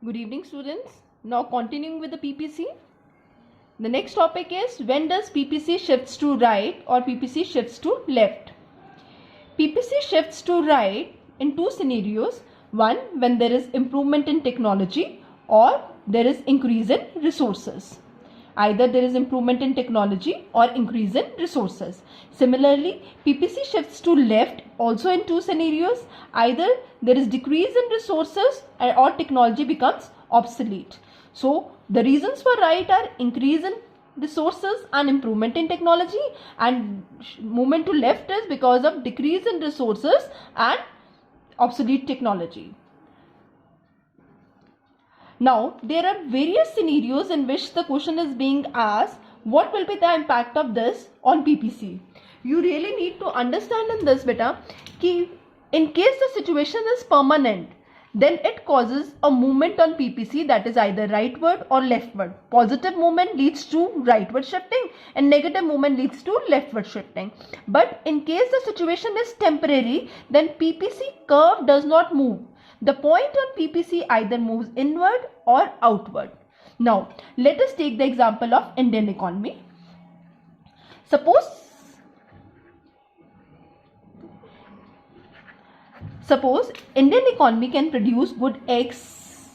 Good evening, students. Now continuing with the PPC. The next topic is when does PPC shifts to right or PPC shifts to left. PPC shifts to right in two scenarios. One, when there is improvement in technology or there is increase in resources. Either there is improvement in technology or increase in resources. Similarly, PPC shifts to left also in two scenarios. Either there is decrease in resources or technology becomes obsolete. So the reasons for right are increase in resources and improvement in technology, and movement to left is because of decrease in resources and obsolete technology. Now, there are various scenarios in which the question is being asked, what will be the impact of this on PPC? You really need to understand in this, beta, ki in case the situation is permanent, then it causes a movement on PPC that is either rightward or leftward. Positive movement leads to rightward shifting and negative movement leads to leftward shifting. But in case the situation is temporary, then PPC curve does not move. The point on PPC either moves inward or outward. Now, let us take the example of Indian economy. Suppose Indian economy can produce good X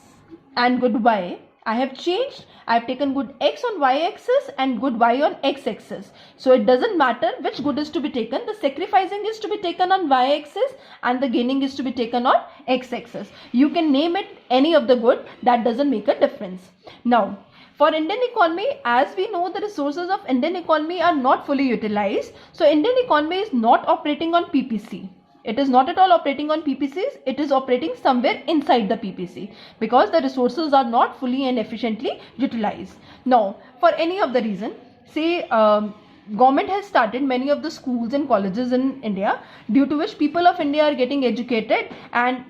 and good Y. I have taken good X on Y axis and good Y on X axis. So it doesn't matter which good is to be taken. The sacrificing is to be taken on Y axis and the gaining is to be taken on X axis. You can name it any of the good, that doesn't make a difference. Now, for Indian economy, as we know, the resources of Indian economy are not fully utilized. So Indian economy is not operating on PPC. It is not at all operating on PPCs. It is operating somewhere inside the PPC because the resources are not fully and efficiently utilized. Now, for any of the reason, say government has started many of the schools and colleges in India, due to which people of India are getting educated, and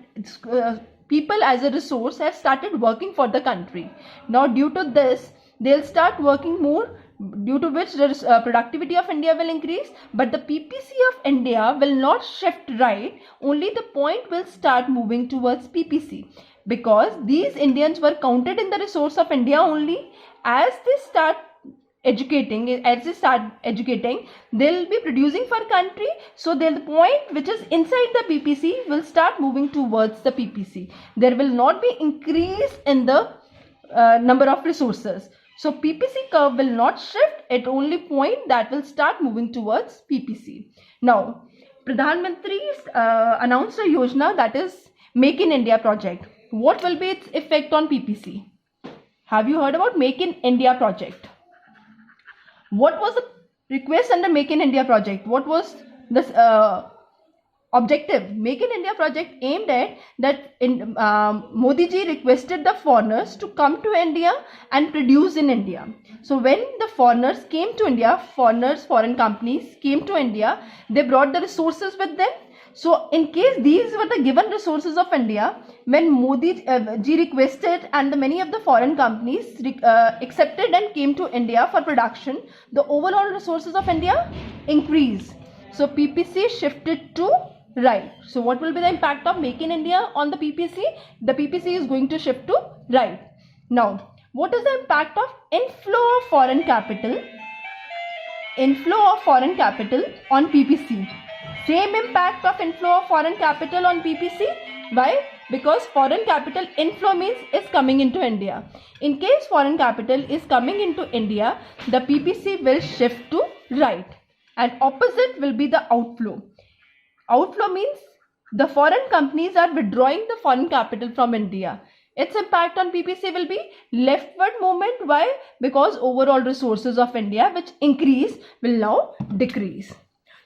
people as a resource have started working for the country. Now, due to this, they'll start working more, due to which the productivity of India will increase, but the PPC of India will not shift right, only the point will start moving towards PPC, because these Indians were counted in the resource of India only. As they start educating, they'll be producing for country, so the point which is inside the PPC will start moving towards the PPC. There will not be increase in the number of resources. So PPC curve will not shift, it only point that will start moving towards PPC. Now, Pradhan Mantri announced a Yojana, that is Make in India project. What will be its effect on PPC? Have you heard about Make in India project? What was the request under Make in India project? What was this objective? Make in India project aimed at that Modi ji requested the foreigners to come to India and produce in India. So when the foreigners came to India, foreign companies came to India, they brought the resources with them. So in case these were the given resources of India, when Modi ji requested and many of the foreign companies accepted and came to India for production, the overall resources of India increased. So PPC shifted to right. So what will be the impact of Make in India on the PPC? The PPC is going to shift to right. Now, what is the impact of inflow of foreign capital? Inflow of foreign capital on PPC. Same impact of inflow of foreign capital on PPC. Why? Because foreign capital inflow means is coming into India. In case foreign capital is coming into India, the PPC will shift to right, and opposite will be the outflow. Outflow means the foreign companies are withdrawing the foreign capital from India. Its impact on PPC will be leftward movement. Why? Because overall resources of India, which increase, will now decrease.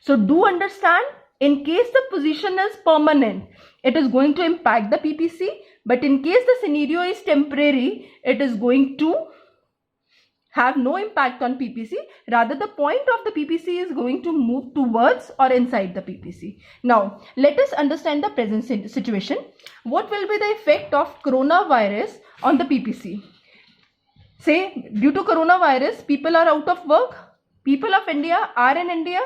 So do understand, in case the position is permanent, it is going to impact the PPC, but in case the scenario is temporary, it is going to have no impact on PPC. Rather, the point of the PPC is going to move towards or inside the PPC. Now, let us understand the present situation. What will be the effect of coronavirus on the PPC? Say, due to coronavirus, people are out of work. People of India are in India.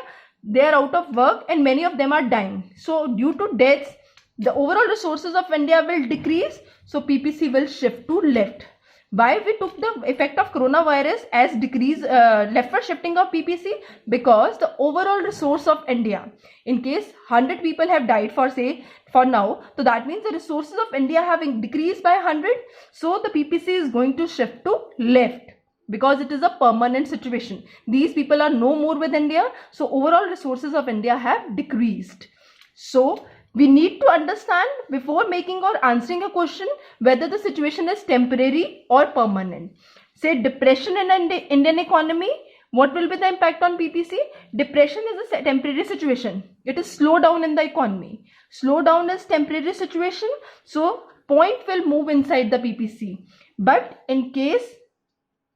They are out of work and many of them are dying. So, due to deaths, the overall resources of India will decrease. so PPC will shift to left. Why we took the effect of coronavirus as decrease leftward shifting of PPC? Because the overall resource of India, in case 100 people have died for now, so that means the resources of India have decreased by 100. So the PPC is going to shift to left because it is a permanent situation. These people are no more with India, so overall resources of India have decreased. So we need to understand before making or answering a question whether the situation is temporary or permanent. Say depression in Indian economy, what will be the impact on PPC? Depression is a temporary situation. It is slow down in the economy. Slow down is temporary situation, so point will move inside the PPC. But in case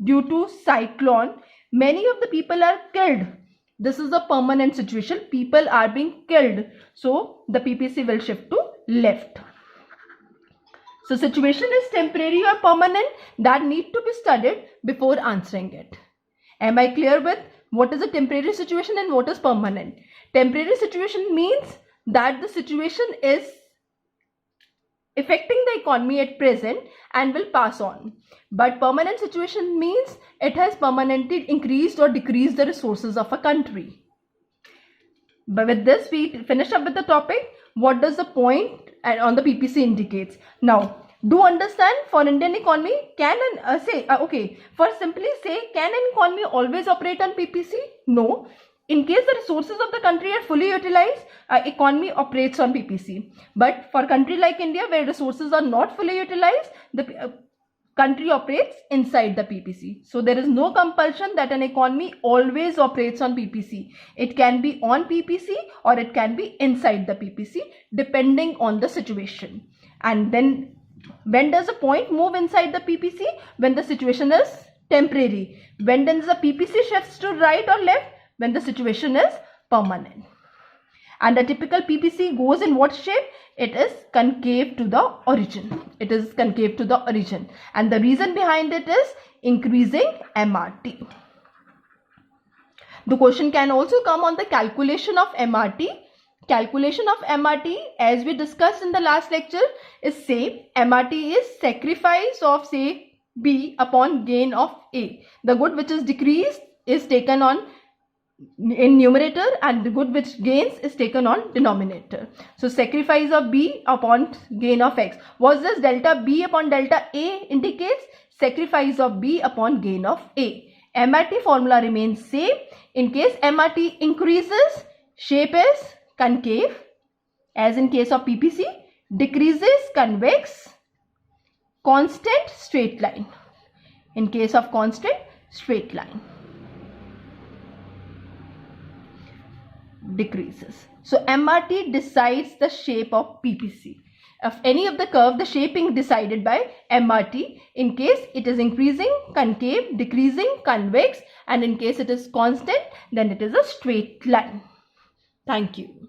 due to cyclone, many of the people are killed. This is a permanent situation. People are being killed. So the PPC will shift to left. So situation is temporary or permanent, that need to be studied before answering it. Am I clear with what is a temporary situation and what is permanent? Temporary situation means that the situation is affecting the economy at present and will pass on. But permanent situation means it has permanently increased or decreased the resources of a country. But with this, we finish up with the topic. What does the point on the PPC indicates? Now, do understand for Indian economy, can an economy always operate on PPC? No. In case the resources of the country are fully utilized, economy operates on PPC. But for a country like India, where resources are not fully utilized, the country operates inside the PPC. So there is no compulsion that an economy always operates on PPC. It can be on PPC or it can be inside the PPC depending on the situation. And then when does a point move inside the PPC? When the situation is temporary. When does the PPC shifts to right or left? When the situation is permanent. And the typical PPC goes in what shape? It is concave to the origin. It is concave to the origin. And the reason behind it is increasing MRT. The question can also come on the calculation of MRT. Calculation of MRT, as we discussed in the last lecture, is same. MRT is sacrifice of say B upon gain of A. The good which is decreased is taken on in numerator and the good which gains is taken on denominator. So sacrifice of B upon gain of X. What this delta B upon delta A indicates? Sacrifice of B upon gain of A. MRT formula remains same. In case MRT increases, shape is concave, as in case of PPC. Decreases, convex. Constant, straight line. In case of constant, straight line. Decreases. So MRT decides the shape of PPC. Of any of the curve, the shaping decided by MRT. In case it is increasing, concave, decreasing, convex, and in case it is constant, then it is a straight line. Thank you.